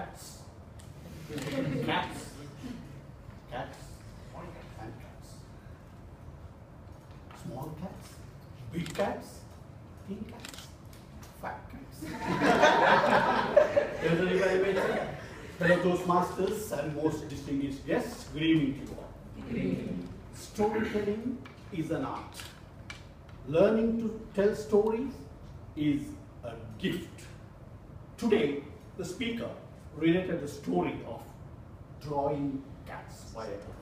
cats, cats, cats, and cats. Small cats, big cats, thin cats, fat cats. Elder Evaluator, fellow Toastmasters, and most distinguished guests, good evening to you all. Good evening. Storytelling is an art. Learning to tell stories is a gift. Today, the speaker related the story of drawing cats by Attar.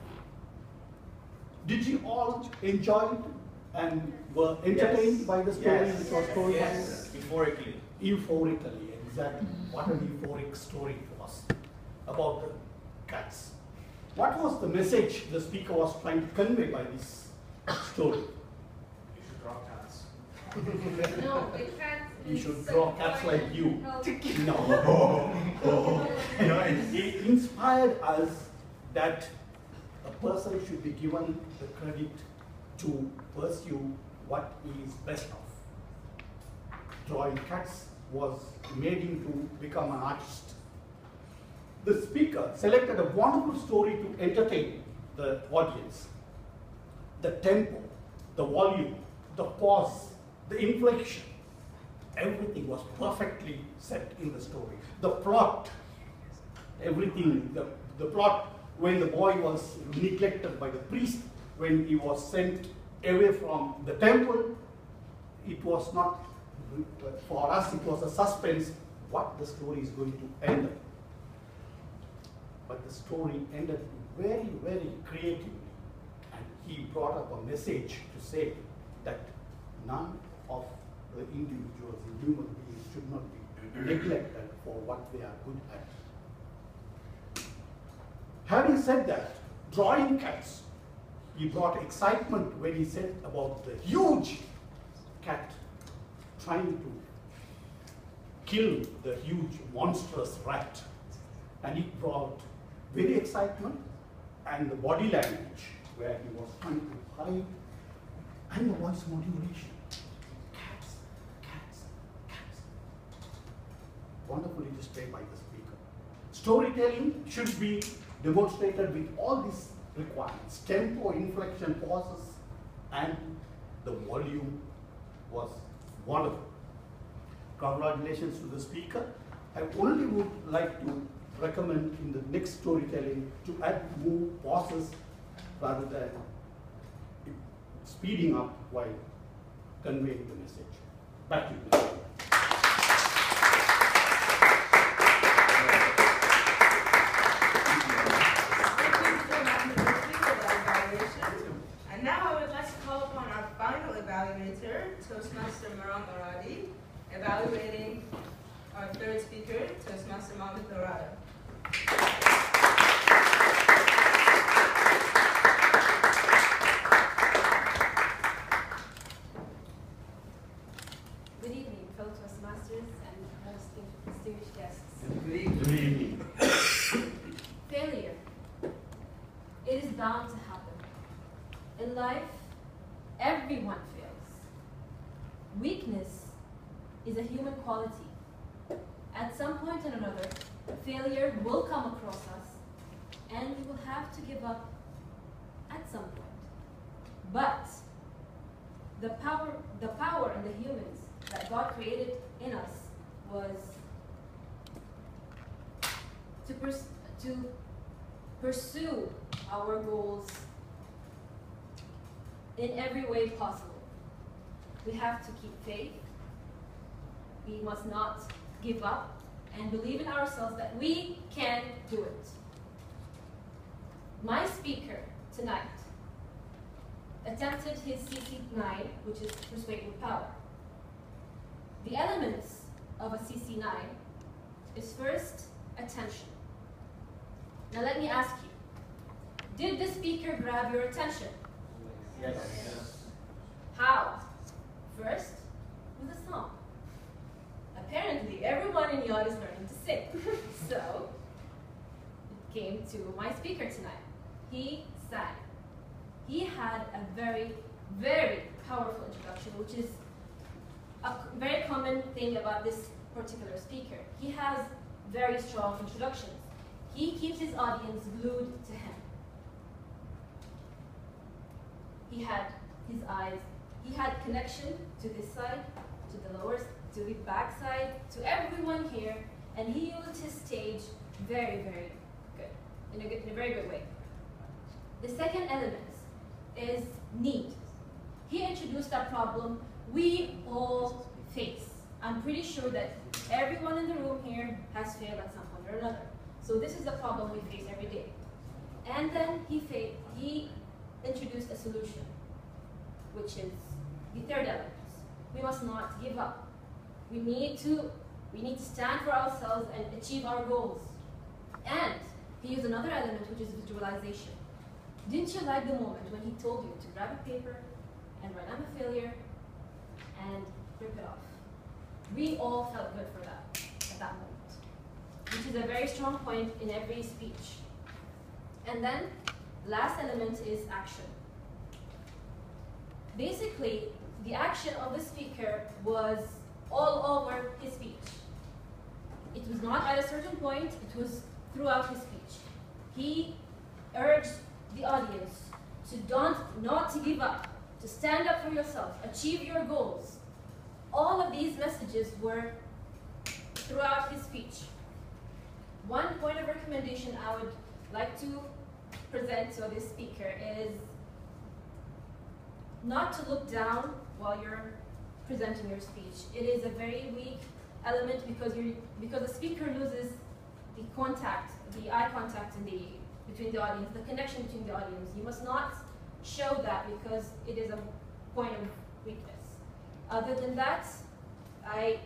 Did you all enjoy it and were entertained by the story which was told? Yes, euphorically. Euphorically, exactly. What an euphoric story it was about the cats. What was the message the speaker was trying to convey by this story? You should draw cats. No, the cats. You should draw cats like you. No. It inspired us that a person should be given the credit to pursue what he is best of. Drawing cats made him to become an artist. The speaker selected a wonderful story to entertain the audience. The tempo, the volume, the pause, the inflection, everything was perfectly set in the story. The plot, everything, the plot when the boy was neglected by the priest, when he was sent away from the temple, it was not, for us it was a suspense what the story is going to end up. But the story ended very, very creatively, and he brought up a message to say that none of the individuals, the human beings, should not be neglected for what they are good at. Having said that, drawing cats, he brought excitement when he said about the huge cat trying to kill the huge monstrous rat. And it brought very excitement, and the body language where he was trying to hide, and the voice modulation. Cats, cats, cats. Wonderfully displayed by the speaker. Storytelling should be demonstrated with all these requirements: tempo, inflection, pauses, and the volume was wonderful. Congratulations to the speaker. I only would like to recommend in the next storytelling to add more pauses rather than speeding up while conveying the message. Back to you. And now I would like to call upon our final evaluator, Toastmaster Maram Aradi, evaluating our third speaker, Toastmaster Tarradah. Good evening, fellow Toastmasters and most distinguished guests. Good evening. Failure. It is bound to happen. In life, everyone fails. Weakness is a human quality. At some point or another, failure will come across us, and we will have to give up at some point. But the power in the humans that God created in us was to pursue our goals in every way possible. We have to keep faith. We must not give up and believe in ourselves that we can do it. My speaker tonight attempted his CC9, which is Persuade with Power. The elements of a CC9 is first, attention. Now let me ask you, did the speaker grab your attention? Yes. How? First, with a song. Apparently, everyone in Yod is learning to sing. So, it came to my speaker tonight. He sang. He had a very, very powerful introduction, which is a very common thing about this particular speaker. He has very strong introductions. He keeps his audience glued to him. He had his eyes, he had connection to this side, to the lower, to the back side, to everyone here, and he used his stage very, very good, in a very good way. The second element is need. He introduced a problem we all face. I'm pretty sure that everyone in the room here has failed at some point or another. So this is the problem we face every day. And then he introduced a solution, which is the third element. We must not give up. We need to stand for ourselves and achieve our goals. And he used another element, which is visualization. Didn't you like the moment when he told you to grab a paper and write "I'm a failure" and rip it off? We all felt good for that at that moment, which is a very strong point in every speech. And then the last element is action. Basically, the action of the speaker was all over his speech. It was not at a certain point, it was throughout his speech. He urged the audience to not to give up, to stand up for yourself, achieve your goals. All of these messages were throughout his speech. One point of recommendation I would like to present to this speaker is not to look down while you're presenting your speech. It is a very weak element because the speaker loses the contact, the eye contact between the audience, the connection between the audience. You must not show that because it is a point of weakness. Other than that, I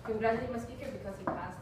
congratulate my speaker because he passed